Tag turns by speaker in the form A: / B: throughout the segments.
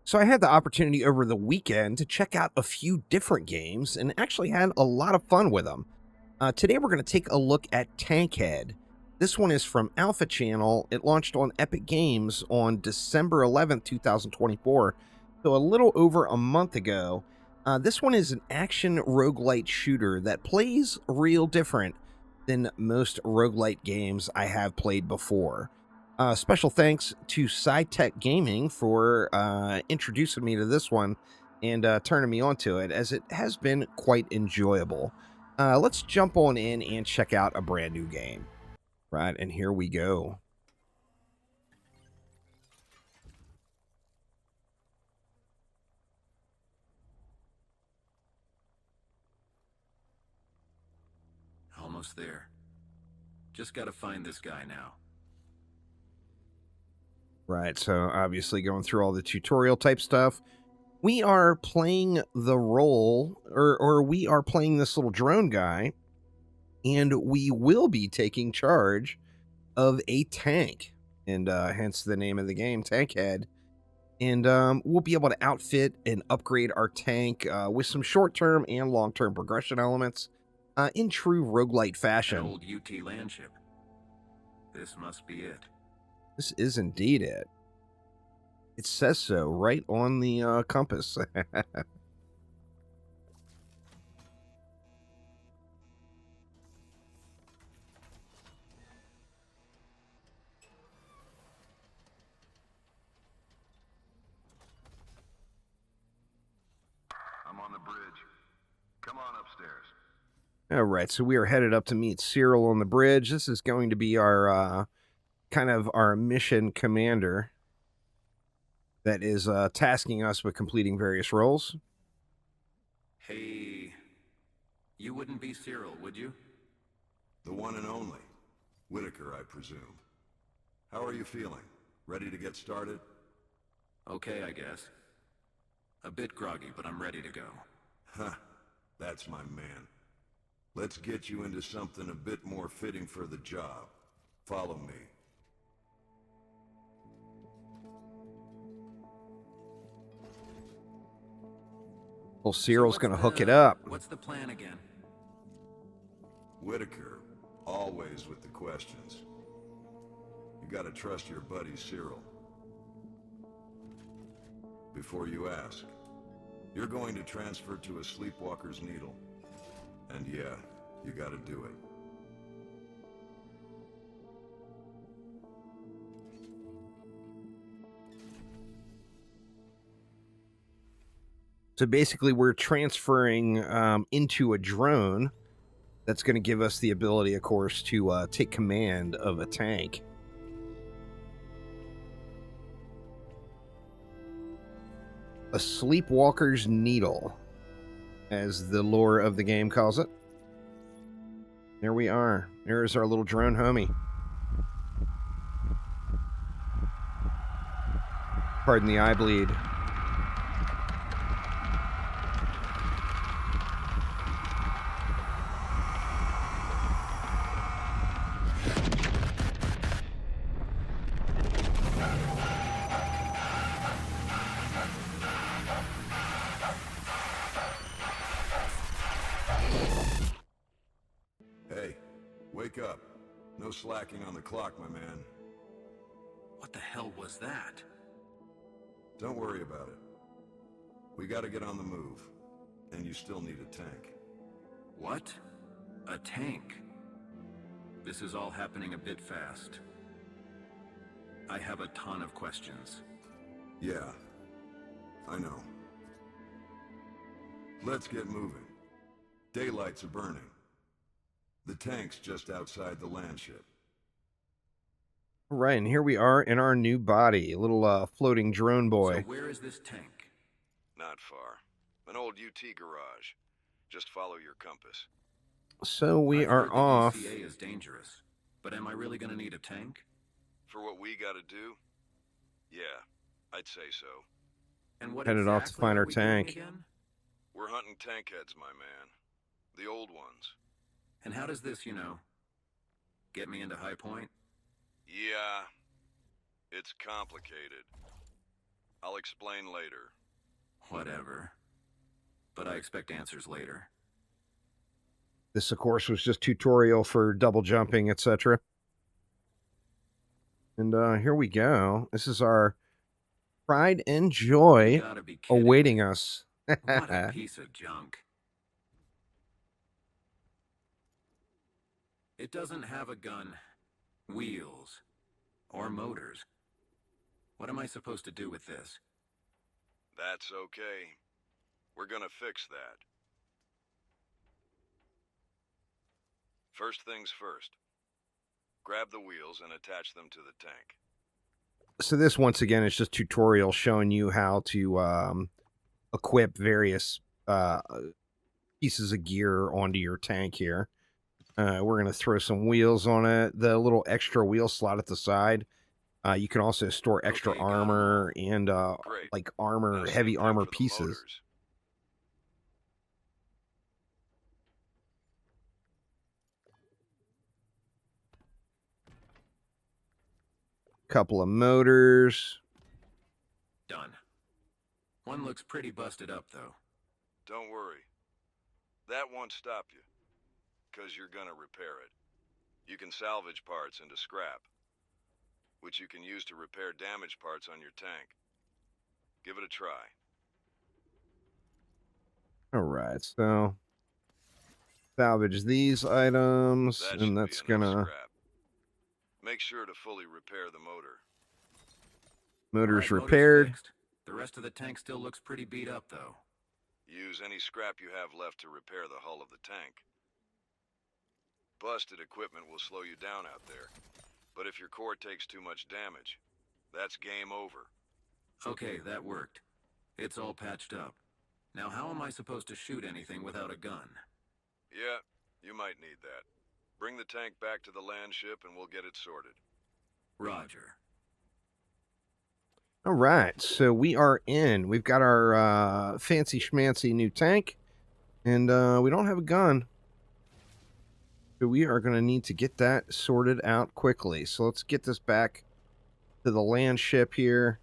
A: So I had the opportunity over the weekend to check out a few different games and actually had a lot of fun with them. Today we're going to take a look at Tankhead. This one is from Alpha Channel. It launched on Epic Games on December 11th, 2024, so a little over a month ago. This one is an action roguelite shooter that plays real different than most roguelite games I have played before. Special thanks to SciTech Gaming for introducing me to this one and turning me onto it, as it has been quite enjoyable. Let's jump on in and check out a brand new game. Right, and here we go.
B: Almost there. Just gotta find this guy now.
A: Right, so obviously going through all the tutorial type stuff. We are playing the role, or we are playing this little drone guy, and we will be taking charge of a tank, and hence the name of the game, Tankhead. And we'll be able to outfit and upgrade our tank with some short-term and long-term progression elements in true roguelite
B: An
A: fashion.
B: old UT landship. This must be it.
A: This is indeed it. It says so right on the compass.
C: I'm on the bridge. Come on upstairs.
A: All right, so we are headed up to meet Cyril on the bridge. This is going to be our kind of our mission commander that is tasking us with completing various roles.
B: Hey, you wouldn't be Cyril, would you?
C: The one and only. Whitaker, I presume. How are you feeling? Ready to get started?
B: Okay, I guess. A bit groggy, but I'm ready to go.
C: Huh. That's my man. Let's get you into something a bit more fitting for the job. Follow me.
A: Well,
B: So
A: Cyril's going to hook it up.
B: What's the plan again?
C: Whitaker, always with the questions. You gotta trust your buddy Cyril. Before you ask, you're going to transfer to a sleepwalker's needle. And yeah, you gotta do it.
A: So basically, we're transferring into a drone that's going to give us the ability, of course, to take command of a tank. A sleepwalker's needle, as the lore of the game calls it. There we are. There's our little drone homie. Pardon the eye bleed.
C: Hey, wake up. No slacking on the clock, my man.
B: What the hell was that?
C: Don't worry about it. We gotta get on the move. And you still need a tank.
B: What? A tank? This is all happening a bit fast. I have a ton of questions.
C: Yeah, I know. Let's get moving. Daylights are burning. The tank's just outside the landship.
A: Right, and here we are in our new body, a little floating drone
B: So
A: boy.
B: where is this tank?
C: Not far. An old UT garage. Just follow your compass.
A: So we
B: I've
A: are
B: heard the
A: off.
B: ECA is dangerous, but am I really gonna need a tank?
C: For what we gotta do? Yeah, I'd say so.
B: And what
A: Headed off to
B: exactly
A: find
B: are
A: our
B: we doing
A: tank.
B: again?
C: We're hunting tankheads, my man. The old ones.
B: And how does this, get me into High Point?
C: Yeah, it's complicated. I'll explain later.
B: Whatever. But I expect answers later.
A: This, of course, was just tutorial for double jumping, etc. And here we go. This is our pride and
B: You
A: joy
B: gotta be kidding
A: awaiting
B: me.
A: us.
B: What a piece of junk. It doesn't have a gun, wheels, or motors. What am I supposed to do with this?
C: That's okay. We're gonna fix that. First things first. Grab the wheels and attach them to the tank.
A: So this, once again, is just tutorial showing you how to equip various pieces of gear onto your tank here. We're going to throw some wheels on it. The little extra wheel slot at the side. You can also store extra
B: Okay, got 'em
A: armor and
C: Great.
A: like
C: Now
A: armor,
C: same
A: heavy
C: thing
A: armor
C: for the
A: pieces.
C: motors.
A: Couple of motors.
B: Done. One looks pretty busted up, though.
C: Don't worry. That won't stop you, because you're gonna repair it. You can salvage parts into scrap, which you can use to repair damaged parts on your tank. Give it a try.
A: All right, so salvage these items,
C: That
A: and
C: should
A: that's
C: be enough
A: gonna
C: scrap. Make sure to fully repair the motor.
A: motors
B: Alright, motor's
A: repaired.
B: fixed. The rest of the tank still looks pretty beat up, though.
C: Use any scrap you have left to repair the hull of the tank. Busted equipment will slow you down out there, but if your core takes too much damage, that's game over.
B: Okay, that worked. It's all patched up. Now how am I supposed to shoot anything without a gun?
C: Yeah, you might need that. Bring the tank back to the land ship and we'll get it sorted.
B: Roger.
A: All right, so we are in. We've got our fancy schmancy new tank, and we don't have a gun. So we are going to need to get that sorted out quickly. So let's get this back to the land ship here.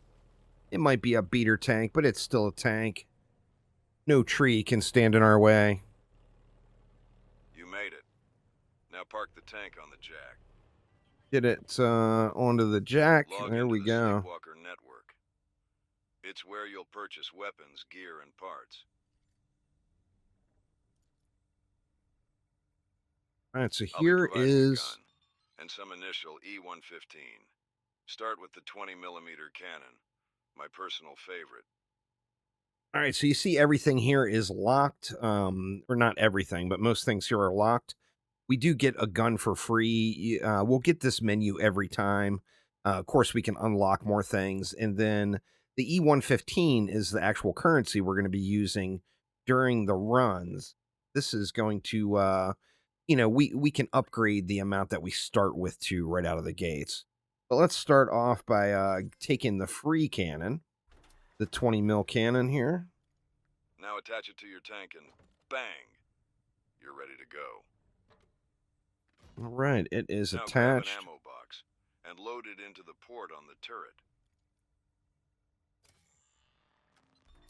A: It might be a beater tank, but it's still a tank. No tree can stand in our way.
C: You made it. Now park the tank on the jack.
A: Get it onto the jack.
C: Log
A: There
C: into
A: we
C: the
A: go.
C: Sleepwalker network. It's where you'll purchase weapons, gear, and parts.
A: All right, so
C: I'll be
A: here
C: providing a
A: is...
C: gun and some initial E-115. Start with the 20mm cannon, my personal favorite.
A: All right, so you see everything here is locked, or not everything, but most things here are locked. We do get a gun for free. We'll get this menu every time. Of course, we can unlock more things. And then the E-115 is the actual currency we're going to be using during the runs. This is going to, we can upgrade the amount that we start with to right out of the gates. But let's start off by taking the free cannon, the 20 mil cannon here.
C: Now attach it to your tank and bang, you're ready to go.
A: All right, it is
C: Now
A: attached.
C: grab an ammo box and load it into the port on the turret.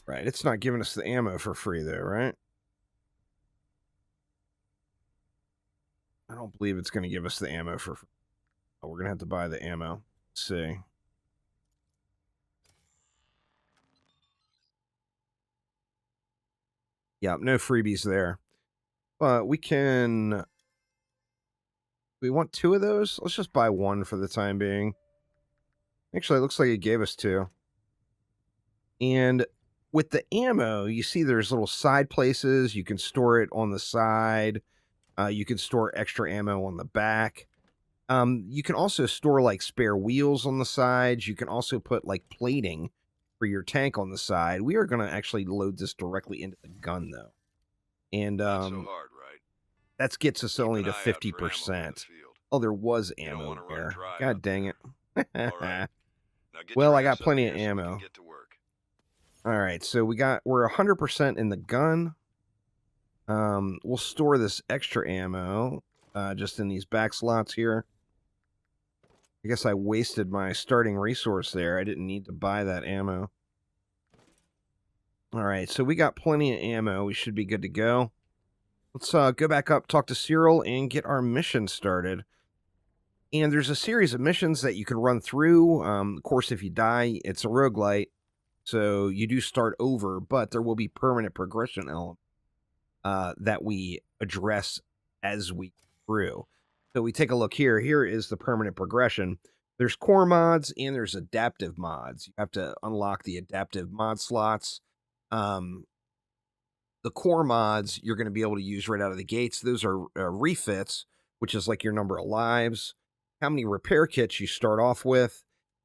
A: Right, it's not giving us the ammo for free though, right? I don't believe it's going to give us the ammo for free. Oh, we're going to have to buy the ammo. Let's see. Yeah, no freebies there. But we can... We want 2 of those? Let's just buy 1 for the time being. Actually, it looks like it gave us 2. And with the ammo, you see there's little side places. You can store it on the side. You can store extra ammo on the back. You can also store like spare wheels on the sides. You can also put like plating for your tank on the side. We are going to actually load this directly into the gun though. And
C: Not so hard, right?
A: that gets us
C: Keep
A: only
C: an
A: to
C: eye out for ammo in the
A: 50%.
C: field.
A: Oh, there was
C: You don't
A: ammo
C: wanna run
A: there.
C: dry
A: God
C: out
A: dang
C: there.
A: it.
C: All right. Now get
A: Well,
C: your
A: I got
C: ass up
A: plenty
C: here
A: of
C: so we
A: ammo.
C: can get to work.
A: All right, so we're 100% in the gun. We'll store this extra ammo just in these back slots here. I guess I wasted my starting resource there. I didn't need to buy that ammo. All right, so we got plenty of ammo. We should be good to go. Let's go back up, talk to Cyril, and get our mission started. And there's a series of missions that you can run through. Of course, if you die, it's a roguelite, so you do start over, but there will be permanent progression elements that we address as we go through. So we take a look here. Here is the permanent progression. There's core mods and there's adaptive mods. You have to unlock the adaptive mod slots. Um, the core mods you're going to be able to use right out of the gates. Those are refits, which is like your number of lives, how many repair kits you start off with,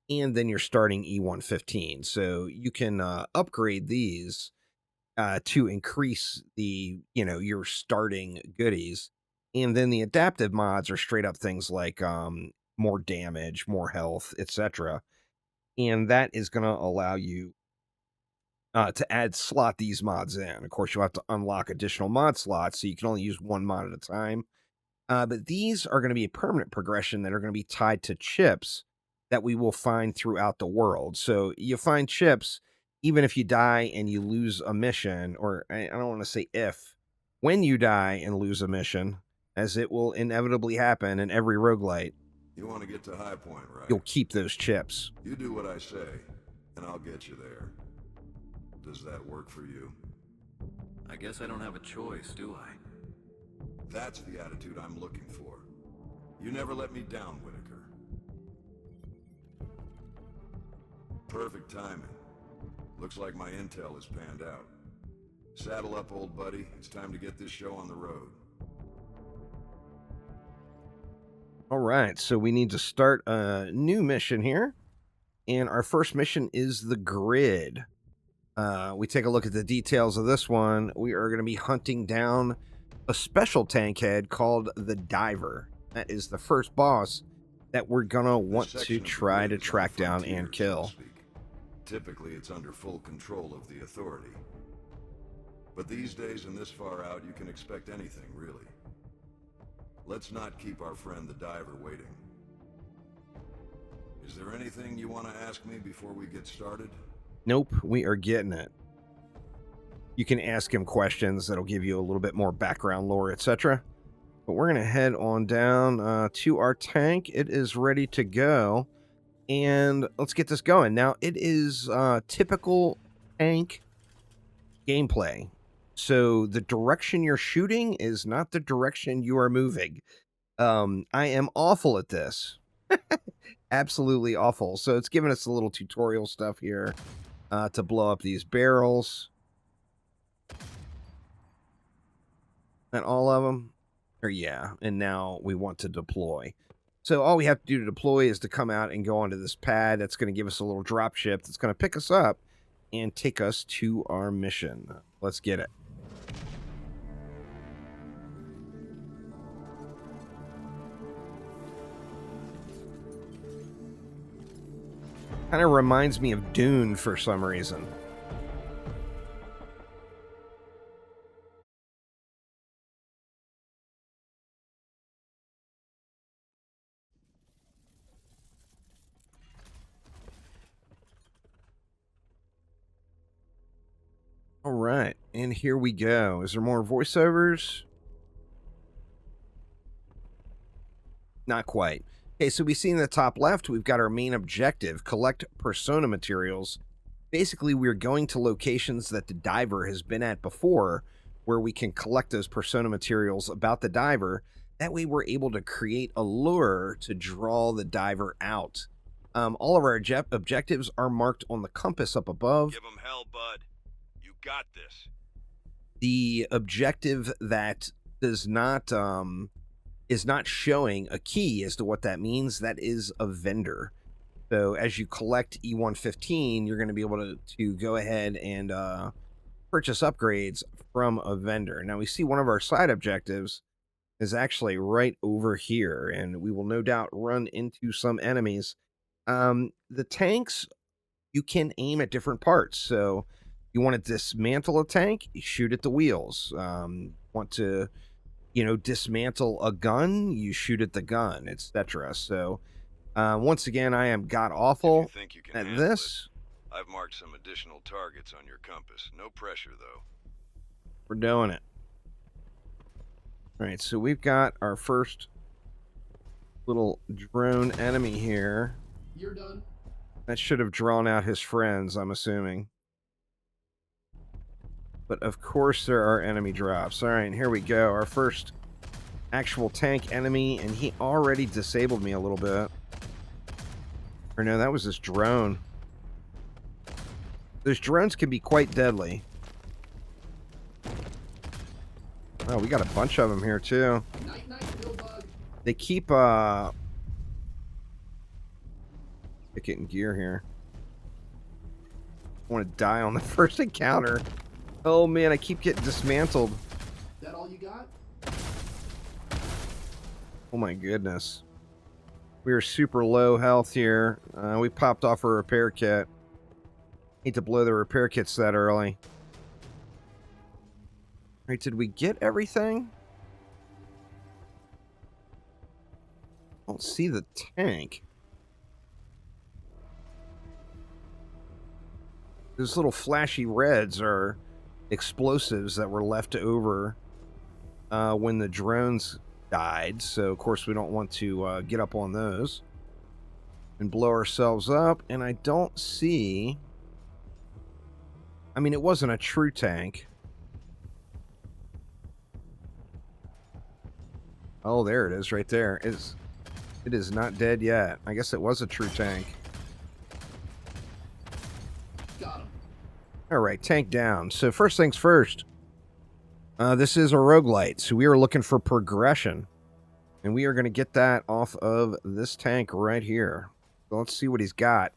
A: and then you're starting E115. So you can upgrade these to increase the, your starting goodies. And then the adaptive mods are straight up things like more damage, more health, etc. And that is going to allow you to add slot these mods in. Of course, you'll have to unlock additional mod slots, so you can only use one mod at a time. But these are going to be a permanent progression that are going to be tied to chips that we will find throughout the world. So you find chips even if you die and you lose a mission, or I don't want to say if, when you die and lose a mission, as it will inevitably happen in every roguelite,
C: You want to get to High Point, right?
A: you'll keep those chips.
C: You do what I say, and I'll get you there. Does that work for you?
B: I guess I don't have a choice, do I?
C: That's the attitude I'm looking for. You never let me down, Whitaker. Perfect timing. Looks like my intel is panned out. Saddle up, old buddy. It's time to get this show on the road.
A: All right, so we need to start a new mission here. And our first mission is the grid. We take a look at the details of this one. We are going to be hunting down a special tankhead called the Diver. That is the first boss that we're going to want to try to track down and kill.
C: Typically, it's under full control of the Authority. But these days and this far out, you can expect anything, really. Let's not keep our friend the Diver waiting. Is there anything you want to ask me before we get started?
A: Nope, we are getting it. You can ask him questions that'll give you a little bit more background lore, etc. But we're going to head on down to our tank. It is ready to go. And let's get this going. Now, it is typical tank gameplay. So the direction you're shooting is not the direction you are moving. I am awful at this. Absolutely awful. So it's giving us a little tutorial stuff here to blow up these barrels. And all of them? Or yeah, and now we want to deploy. So all we have to do to deploy is to come out and go onto this pad. That's going to give us a little drop ship that's going to pick us up and take us to our mission. Let's get it. Kind of reminds me of Dune for some reason. All right, and here we go. Is there more voiceovers? Not quite. Okay, so we see in the top left, we've got our main objective, collect persona materials. Basically, we're going to locations that the Diver has been at before, where we can collect those persona materials about the Diver. That way we're able to create a lure to draw the Diver out. All of our objectives are marked on the compass up above.
C: Give him hell, bud. You got this.
A: The objective that does not is not showing a key as to what that means, that is a vendor. So as you collect E115, you're going to be able to go ahead and purchase upgrades from a vendor. Now we see one of our side objectives is actually right over here, and we will no doubt run into some enemies. The tanks, you can aim at different parts. So you want to dismantle a tank, you shoot at the wheels. Want to dismantle a gun, you shoot at the gun, etc. So once again, I am god awful at this.
C: I've marked some additional targets on your compass. No pressure, though.
A: We're doing it. All right, so we've got our first little drone enemy here.
D: You're done.
A: That should have drawn out his friends, I'm assuming. But of course there are enemy drops. All right, here we go. Our first actual tank enemy, and he already disabled me a little bit. Or no, that was this drone. Those drones can be quite deadly. Oh, we got a bunch of them here too.
D: Night, night, bug.
A: They keep getting gear here. I want to die on the first encounter. Oh man, I keep getting dismantled.
D: That all you got?
A: Oh my goodness. We are super low health here. We popped off a repair kit. Hate to blow the repair kits that early. Right, did we get everything? I don't see the tank. Those little flashy reds are explosives that were left over when the drones died. So, of course, we don't want to get up on those and blow ourselves up. And I don't see... I mean, it wasn't a true tank. Oh, there it is right there. It is not dead yet. I guess it was a true tank.
D: Got him.
A: All right, tank down. So first things first. This is a roguelite, so we are looking for progression. And we are going to get that off of this tank right here. So let's see what he's got.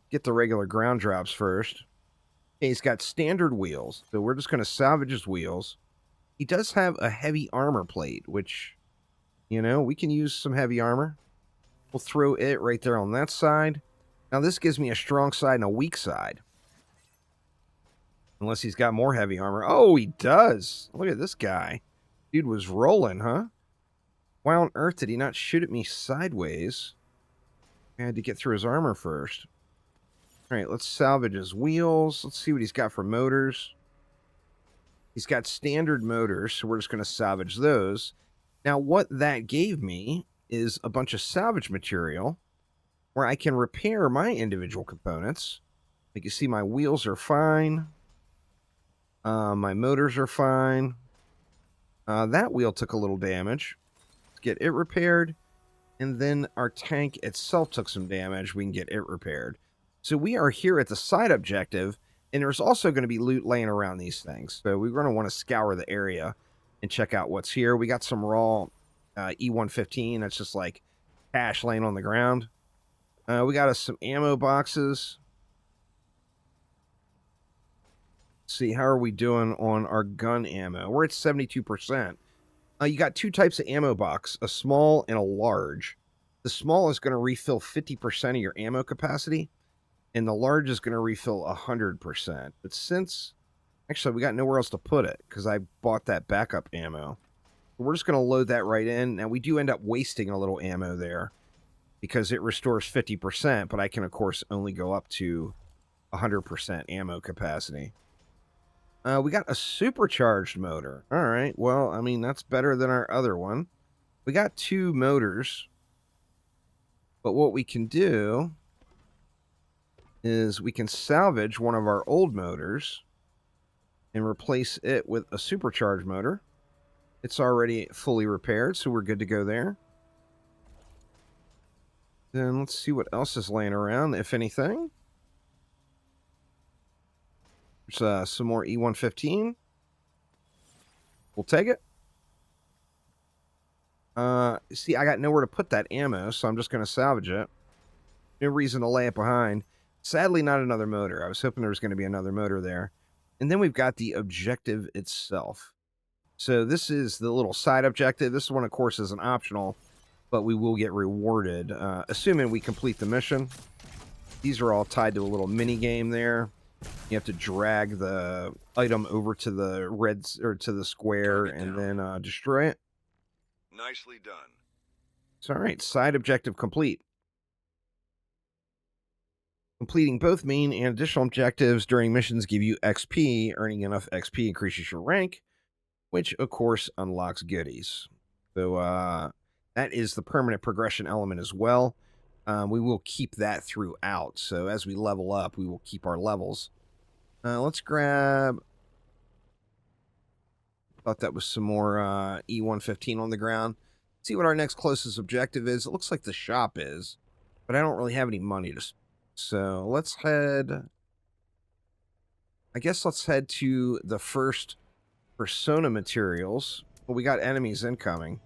A: Get the regular ground drops first. Okay, he's got standard wheels, so we're just going to salvage his wheels. He does have a heavy armor plate, which, you know, we can use some heavy armor. We'll throw it right there on that side. Now this gives me a strong side and a weak side. Unless he's got more heavy armor. Oh, he does. Look at this guy. Dude was rolling, huh? Why on earth did he not shoot at me sideways? I had to get through his armor first. All right, let's salvage his wheels. Let's see what he's got for motors. He's got standard motors, so we're just going to salvage those. Now, what that gave me is a bunch of salvage material where I can repair my individual components. Like you see, my wheels are fine. My motors are fine. That wheel took a little damage. Let's get it repaired. And then our tank itself took some damage. We can get it repaired. So we are here at the side objective, and there's also going to be loot laying around these things. So we're going to want to scour the area and check out what's here. We got some raw E115. That's just like cash laying on the ground. We got us some ammo boxes. Let's see, how are we doing on our gun ammo? We're at 72%. You got two types of ammo box, a small and a large. The small is going to refill 50% of your ammo capacity, and the large is going to refill 100%. But since, actually, we got nowhere else to put it because I bought that backup ammo. We're just going to load that right in. Now, we do end up wasting a little ammo there because it restores 50%, but I can, of course, only go up to 100% ammo capacity. We got a supercharged motor. All right, well, I mean, that's better than our other one. We got two motors. But what we can do is we can salvage one of our old motors and replace it with a supercharged motor. It's already fully repaired, so we're good to go there. Then let's see what else is laying around, if anything. There's some more E115. We'll take it. See, I got nowhere to put that ammo, so I'm just going to salvage it. No reason to lay it behind. Sadly, not another motor. I was hoping there was going to be another motor there. And then we've got the objective itself. So this is the little side objective. This one, of course, is an optional, but we will get rewarded, assuming we complete the mission. These are all tied to a little mini game there. You have to drag the item over to the reds or to the square and then destroy it.
C: Nicely done.
A: It's all right. Side objective complete. Completing both main and additional objectives during missions give you XP. Earning enough XP increases your rank, which of course unlocks goodies. So that is the permanent progression element as well. We will keep that throughout. So as we level up, we will keep our levels. Let's grab... Thought that was some more E115 on the ground. See what our next closest objective is. It looks like the shop is, but I don't really have any money to... So let's head... I guess let's head to the first persona materials. Well, we got enemies incoming.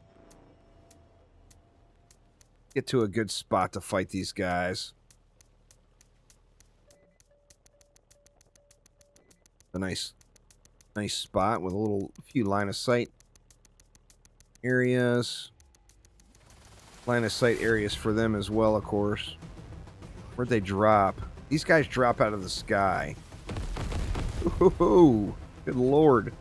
A: Get to a good spot to fight these guys. A nice spot with a few line of sight areas. Line of sight areas for them as well, of course. Where'd they drop? These guys drop out of the sky. Ooh, good lord.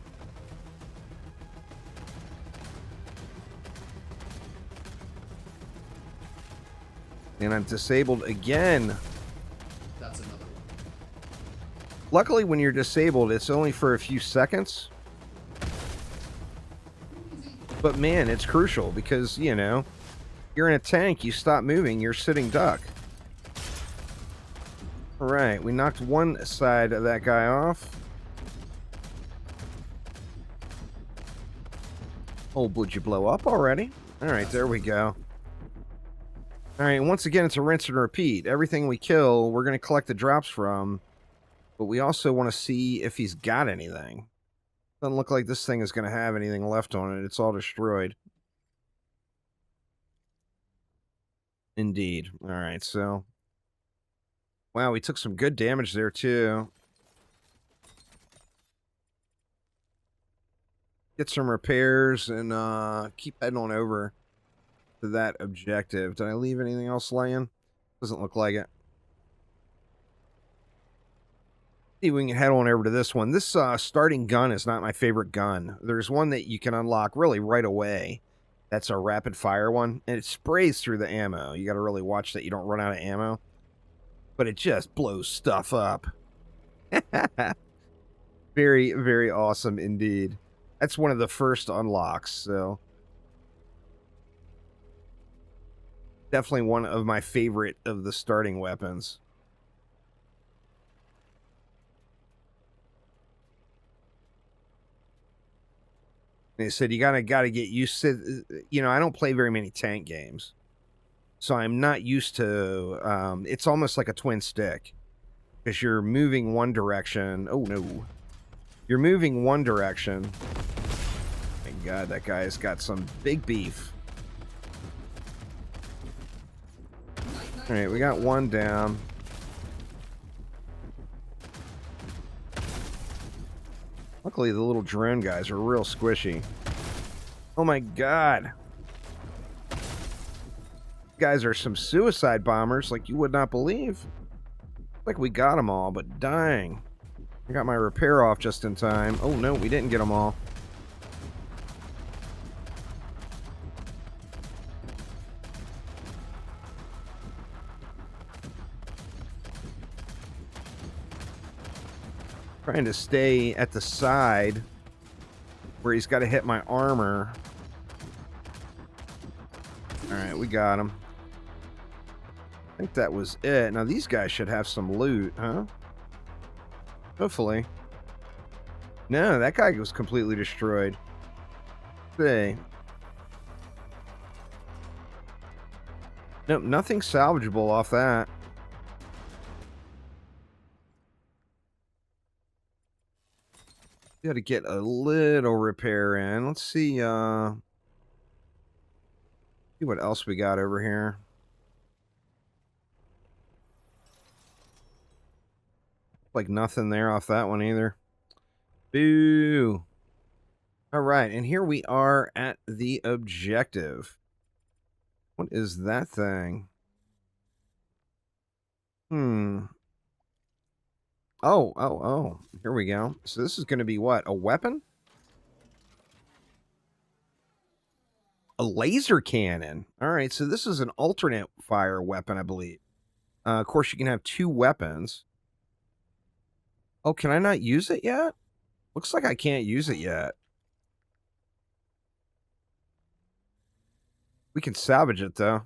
A: And I'm disabled again.
D: That's another one.
A: Luckily, when you're disabled, it's only for a few seconds. But man, it's crucial because, you know, you're in a tank, you stop moving, you're sitting duck. Alright, we knocked one side of that guy off. Oh, would you blow up already? Alright, there we go. Alright, once again, it's a rinse and repeat. Everything we kill, we're going to collect the drops from. But we also want to see if he's got anything. Doesn't look like this thing is going to have anything left on it. It's all destroyed. Indeed. Alright, so... Wow, we took some good damage there, too. Get some repairs and keep heading on over to that objective. Did I leave anything else laying? Doesn't look like it. See if we can head on over to this one. This starting gun is not my favorite gun. There's one that you can unlock really right away. That's a rapid fire one, and it sprays through the ammo. You got to really watch that you don't run out of ammo. But it just blows stuff up. Very, very awesome indeed. That's one of the first unlocks, so... Definitely one of my favorite of the starting weapons. They said you gotta get used to... You know, I don't play very many tank games. So I'm not used to... it's almost like a twin stick. Because you're moving one direction... Oh, no. You're moving one direction. My God, that guy's got some big beef. Alright, we got one down. Luckily, the little drone guys are real squishy. Oh my God. Guys are some suicide bombers like you would not believe. Like we got them all, but dang. I got my repair off just in time. Oh no, we didn't get them all. Trying to stay at the side where he's got to hit my armor. Alright, we got him. I think that was it. Now these guys should have some loot, huh? Hopefully. No, that guy was completely destroyed. See. Nope, nothing salvageable off that. Got to get a little repair in. Let's see, see what else we got over here. Like nothing there off that one either. Boo. All right, and here we are at the objective. What is that thing? Oh. Here we go. So this is going to be what? A weapon? A laser cannon. All right, so this is an alternate fire weapon, I believe. Of course, you can have 2 weapons. Oh, can I not use it yet? Looks like I can't use it yet. We can salvage it, though.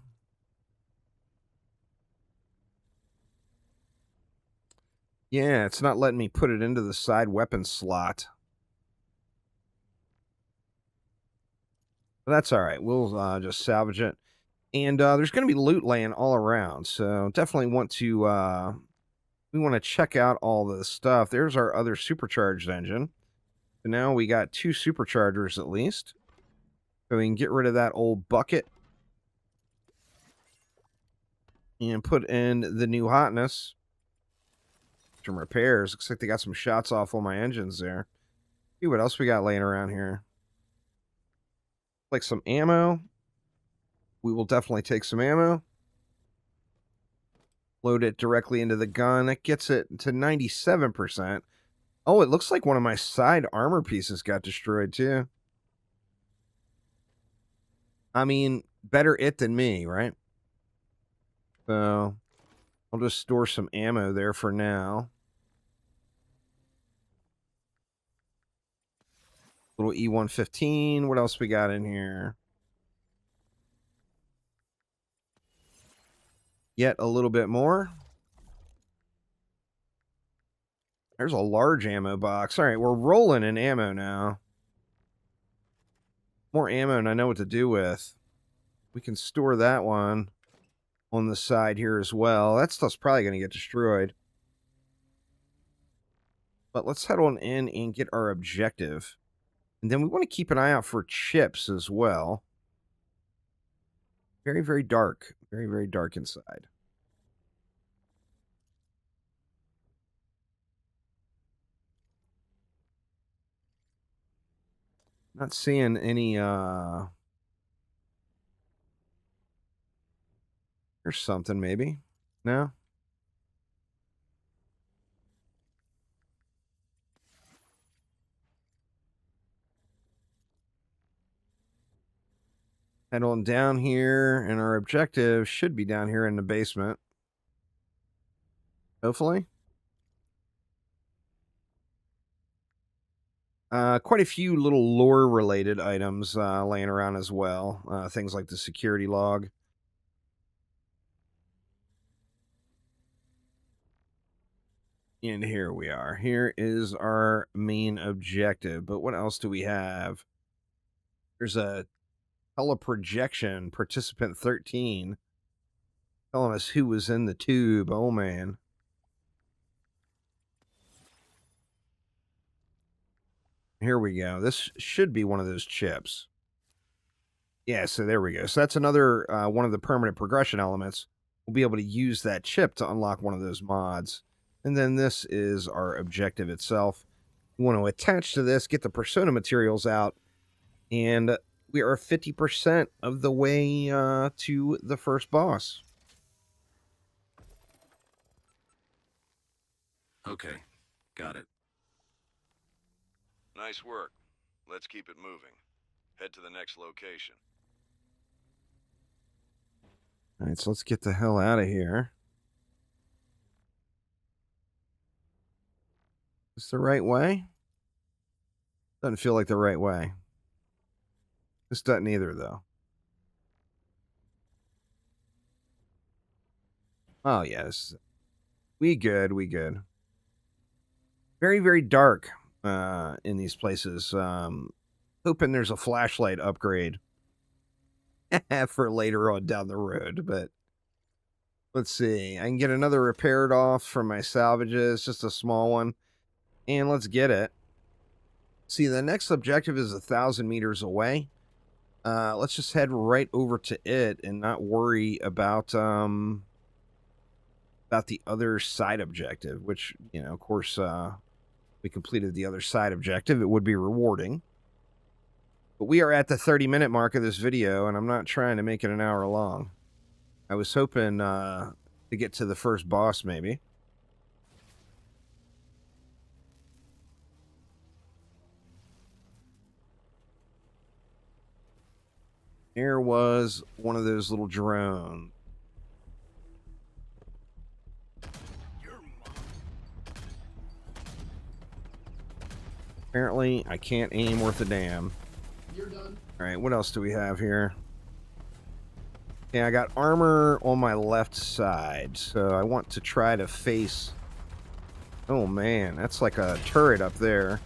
A: Yeah, it's not letting me put it into the side weapon slot. But that's all right. We'll just salvage it. And there's going to be loot laying all around, so definitely want to we want to check out all the stuff. There's our other supercharged engine. So now we got 2 superchargers at least. So we can get rid of that old bucket and put in the new hotness. Some repairs. Looks like they got some shots off on my engines there. See what else we got laying around here. Like some ammo. We will definitely take some ammo. Load it directly into the gun. That gets it to 97%. Oh, it looks like one of my side armor pieces got destroyed too. I mean, better it than me, right? So, I'll just store some ammo there for now. Little E115. What else we got in here? Yet a little bit more. There's a large ammo box. All right, we're rolling in ammo now. More ammo and I know what to do with. We can store that one on the side here as well. That stuff's probably going to get destroyed. But let's head on in and get our objective. And then we want to keep an eye out for chips as well. Very, very dark. Very, very dark inside. Not seeing any, there's something maybe. No? Head on down here, and our objective should be down here in the basement. Hopefully. Quite a few little lore-related items laying around as well. Things like the security log. And here we are. Here is our main objective. But what else do we have? There's a teleprojection, participant 13, telling us who was in the tube. Oh, man. Here we go. This should be one of those chips. Yeah, so there we go. So that's another one of the permanent progression elements. We'll be able to use that chip to unlock one of those mods. And then this is our objective itself. We want to attach to this, get the persona materials out, and we are 50% of the way to the first boss.
B: Okay, got it.
C: Nice work. Let's keep it moving. Head to the next location.
A: All right, so let's get the hell out of here. Is this the right way? Doesn't feel like the right way. This doesn't either, though. Oh, yes. We good, we good. Very, very dark in these places. Hoping there's a flashlight upgrade for later on down the road, but let's see. I can get another repaired off from my salvages, just a small one, and let's get it. See, the next objective is 1,000 meters away. Let's just head right over to it and not worry about the other side objective, which, you know, of course, we completed the other side objective. It would be rewarding. But we are at the 30-minute mark of this video, and I'm not trying to make it an hour long. I was hoping to get to the first boss, maybe. There was one of those little drones. Apparently, I can't aim worth a damn.
D: You're done.
A: All right, what else do we have here? Yeah, I got armor on my left side, so I want to try to face... Oh, man, that's like a turret up there.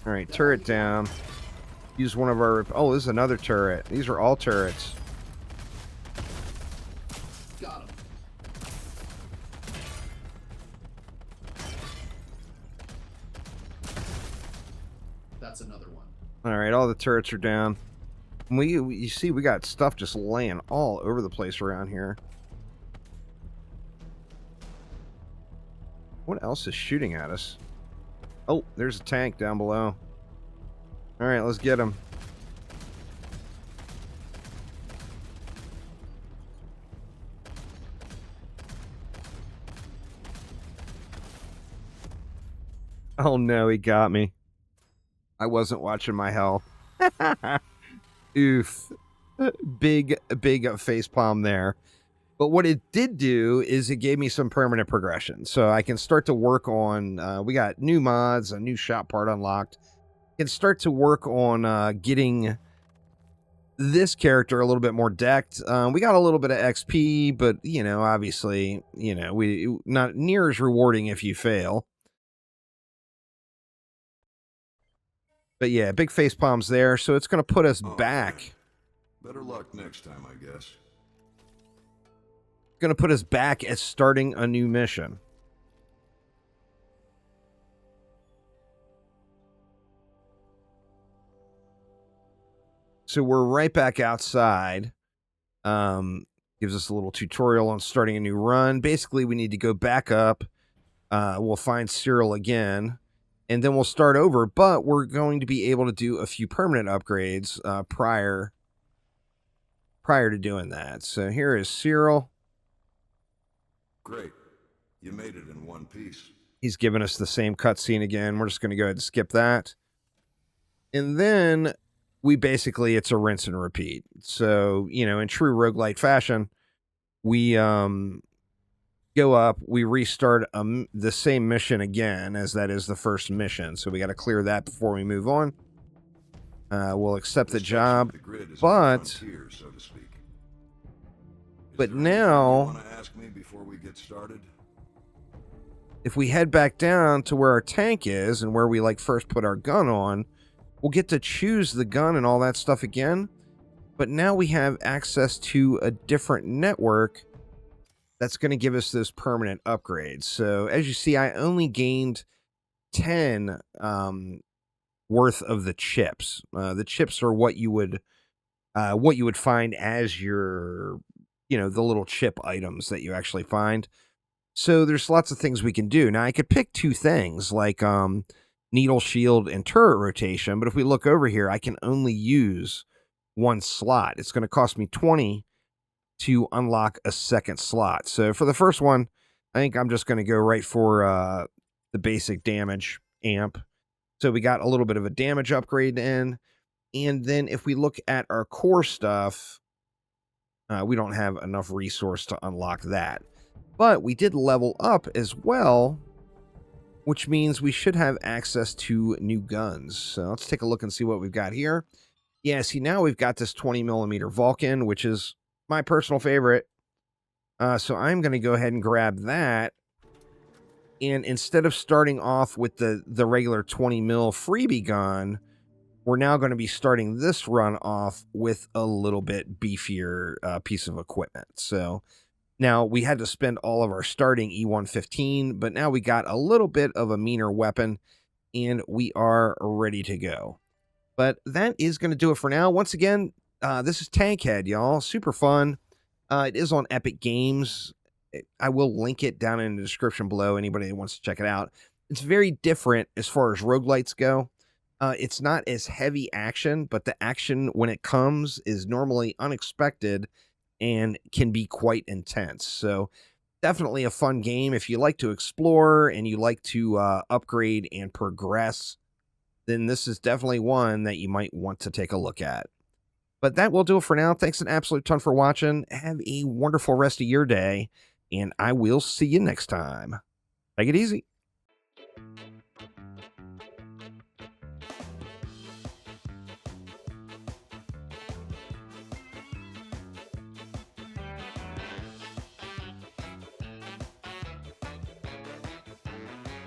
A: All right, turret down. Use one of our... Oh, this is another turret. These are all turrets.
D: Got him. That's another one.
A: All right, all the turrets are down. You see, we got stuff just laying all over the place around here. What else is shooting at us? Oh, there's a tank down below. All right, let's get him. Oh no, he got me. I wasn't watching my health. Oof. Big facepalm there. But what it did do is it gave me some permanent progression. So I can start to work on, we got new mods, a new shop part unlocked. Can start to work on getting this character a little bit more decked. We got a little bit of XP, but, you know, obviously, you know, we not near as rewarding if you fail. But yeah, big face palms there, so it's going to put us back.
B: Better luck next time, I guess.
A: Going to put us back at starting a new mission. So we're right back outside. Gives us a little tutorial on starting a new run. Basically, we need to go back up. We'll find Cyril again, and then we'll start over. But we're going to be able to do a few permanent upgrades prior to doing that. So here is Cyril.
B: Great. You made it in one piece.
A: He's given us the same cutscene again. We're just going to go ahead and skip that. And then we basically, it's a rinse and repeat. So, you know, in true roguelite fashion, we go up, we restart the same mission again, as that is the first mission. So we got to clear that before we move on. We'll accept the job, but
B: frontier, so to speak.
A: But now,
B: you want to ask me before we get started?
A: if we head back down to where our tank is and where we like first put our gun on, we'll get to choose the gun and all that stuff again. But now we have access to a different network that's going to give us those permanent upgrades. So as you see, I only gained 10 worth of the chips. The chips are what you would find as your, you know, the little chip items that you actually find. So there's lots of things we can do. Now I could pick two things like needle shield and turret rotation, but if we look over here, I can only use one slot. It's going to cost me 20 to unlock a second slot. So for the first one, I think I'm just going to go right for the basic damage amp. So we got a little bit of a damage upgrade in. And then if we look at our core stuff, we don't have enough resource to unlock that. But we did level up as well, which means we should have access to new guns. So let's take a look and see what we've got here. Yeah, see, now we've got this 20mm Vulcan, which is my personal favorite. So I'm going to go ahead and grab that. And instead of starting off with the regular 20mm freebie gun, we're now going to be starting this run off with a little bit beefier piece of equipment. So now we had to spend all of our starting E115, but now we got a little bit of a meaner weapon, and we are ready to go. But that is going to do it for now. Once again, this is Tankhead, y'all. Super fun. It is on Epic Games. I will link it down in the description below. Anybody that wants to check it out. It's very different as far as roguelites go. It's not as heavy action, but the action when it comes is normally unexpected and can be quite intense. So definitely a fun game. If you like to explore and you like to upgrade and progress, then this is definitely one that you might want to take a look at. But that will do it for now. Thanks an absolute ton for watching. Have a wonderful rest of your day, and I will see you next time. Take it easy.